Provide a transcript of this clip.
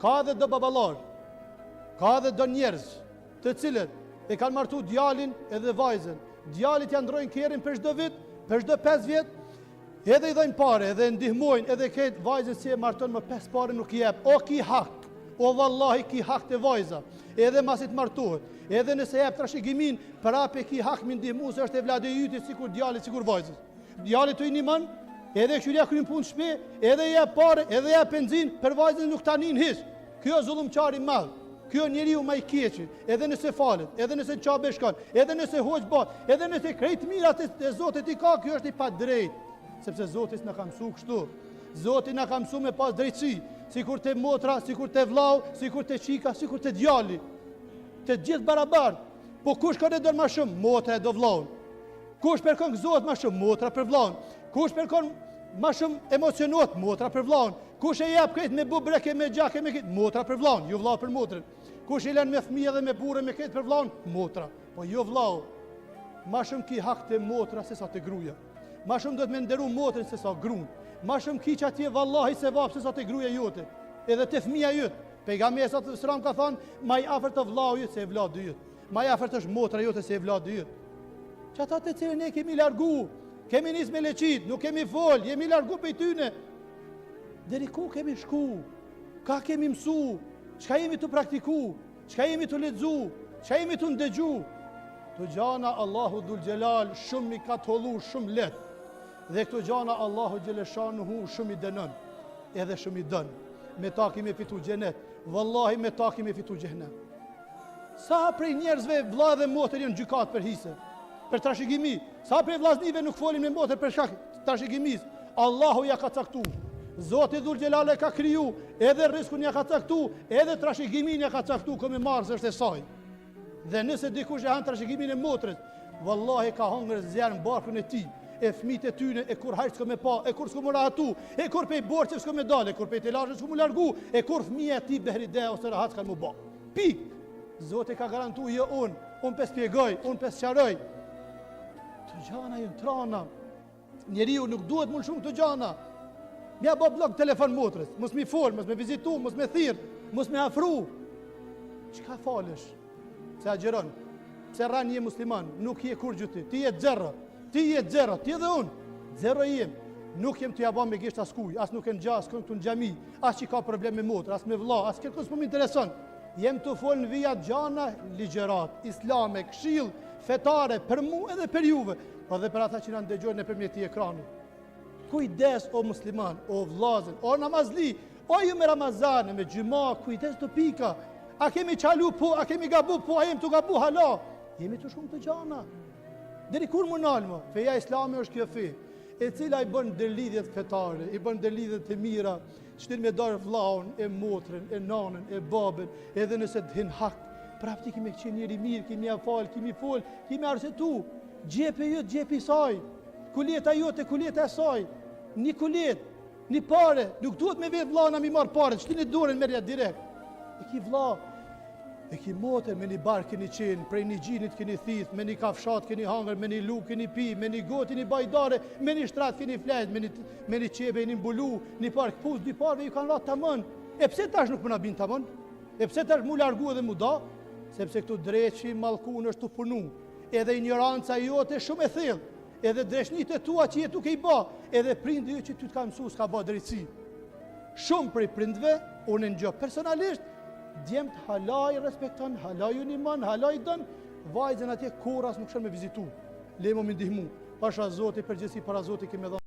Ka edhe do baballar, ka edhe do njerëz të cilët e kanë martu djalin edhe vajzën. Djalit ja ndrojnë kerrin për çdo vit, për çdo 5 vjet, edhe i dhajnë pare, edhe ndihmojnë, edhe këtë vajzën si e marton më 5 pare nuk i jep. O ki hak, o vallahi ki hak të vajza, edhe masit martohet, edhe nëse jep trashëgimin, prapë ki hak mi ndihmu se është e vladë i yti sikur djalit, sikur vajzës. Djalit të i nimën, edhe këshyria kryen punë shpe, edhe jep pare, edhe jep benzin, për vajzën nuk tanin hiç. Kjo zullumçari i madh. Kjo njeriu më i keqi, edhe nëse falet, edhe nëse qabe shkon, edhe nëse hoq bat, edhe nëse krejt mirat e Zotit i ka, kjo është i padrejt. Sepse Zoti na ka mësuar kështu. Zoti na ka mësuar me pas drejtësi, sikur te motra, sikur te vllau, sikur te çika, sikur te djali. Të gjithë barabart. Po kush ka dorë më shumë? Motra e do vllaun. Kush përkon gëzohet më shumë? Motra për vllaun. Kush përkon më shumë emocionohet? Motra për vllaun. Kush e jep këtë me bubreke, me gjake, me këtë? Motra për vllaun, jo vllau për motrën. Kush i lën me fëmijë dhe me burrë me këtë për vllaun? Motra. Po jo vllau. Më shumë ki hak te motra se sa te gruaja. Ma shumë do të me nderu motrën se sa gruan. Ma shumë kiq atje vallahi se vap se sa te gruaja jote. Edhe te fëmia jot. Pejgamberi sa të sram ka thënë, më i afërt të vllau jot se e vllau dy jot. Më i afërt është motra jote se e vllau dy jot. Çata të cilën ne kemi largu, kemi nis me leçit, nuk kemi fol, jemi largu prej tyne. Deri ku kemi shku? Ka kemi mësu? Çka jemi të praktiku? Çka jemi të lexu? Çka jemi të ndëgju? Të gjana Allahu Dhul Gjelal shumë i ka të hollu shumë let. Dhe këto gjana Allahu Gjeleshanuhu shumë i dënon. Edhe shumë i dën. Me ta kemi fitu xhenet. Wallahi me ta kemi fitu xhenem. Sa prej njerëzve vlla dhe motër janë gjykat për hise, për trashëgimi. Sa prej vllaznive nuk folin me motër për shkak trashëgimisë. Allahu ja ka caktuar. Zoti Dhul Gjelal e ka kriju, edhe rrezikun ja ka caktuar, edhe trashëgimin ja ka caktuar ku me marrës është e saj. Dhe nëse dikush e han trashëgimin e motrës, vallahi ka hongër zjarr në barkun e tij, e fëmijët e tyne, e kur hajt s'ka me pa, e kur s'ka më rahatu, e kur pe borxhe s'ka me dalë, e kur pe telazhe s'ka më largu, e kur fëmia e tij behride ose rahat s'ka më bë. Pik. Zoti ka garantuar jo unë pe shpjegoj, unë pe sqaroj. Të gjana janë trana. Njeriu nuk duhet më shumë të gjana. Mja bë blok telefon motrës, mos mi fol, mos me vizitu, mos me thirr, mos me afru. Çka falesh? Se agjeron, se rran je musliman, nuk je kur gjuti, ti je zero, ti edhe unë, zero jem, nuk jem të jabam me gisht as kuj, as nuk e në gjas, kënë të në gjami, as që ka problem me motër, as me vlla, as kërkës më intereson, jem të folë në vijat gjana, ligjerat, islame, kshil, fetare, për mu edhe për juve, po dhe për ata që në ndëgjojnë në përmjet i ekranit. Kujdes o musliman, o vlazën, o namazli, o ju me Ramazane, me gjyma, kujdes të pika. A kemi qalu po, a kemi gabu po, a jemi të gabu hala. Jemi të shumë të gjana. Deri kur më nalma, feja islami është kjo fe, e cila i bën ndërlidhjet fetare, i bën ndërlidhjet të mira, shtin me darë vllaun, e motrën, e nanën, e babën, edhe nëse të hin hak, prapti kemi qenë njëri mirë, kemi afal, kemi fol, kemi arsetu, gjepe jëtë, gjepi saj, kuljeta jote, kuljeta e saj, një kuljet, një pare, nuk duhet me vetë vllana mi marë pare, shtin e dorën merja direkt. E ki vlla, e ki motër, me një barë keni qenë, prej një gjinit keni thith, me një kafshat keni hangër, me një luk keni pi, me një goti një bajdare, me një shtrat keni flejt, me një qebe, një mbulu, një parë këpuz, dy parëve ju kanë ratë të mënë. E pse tash nuk përna binë të mënë? E pse tash mu largu edhe mu da? Sepse këtu dreqi malkun është të punu, edhe ignoranca jote shumë e thellë, edhe dreshnit e tua që jetu ke i ba, edhe prindi ju që ty të ka mësu s'ka ba drejtësi. Shumë prej prindve, unë në gjë personalisht, djemt halaj respekton, halaj uniman, halaj dën, vajzën atje koras nuk shën me vizitu. Lemo me ndihmu. Pasha Zoti, përgjithësi para Zoti kemi dhënë.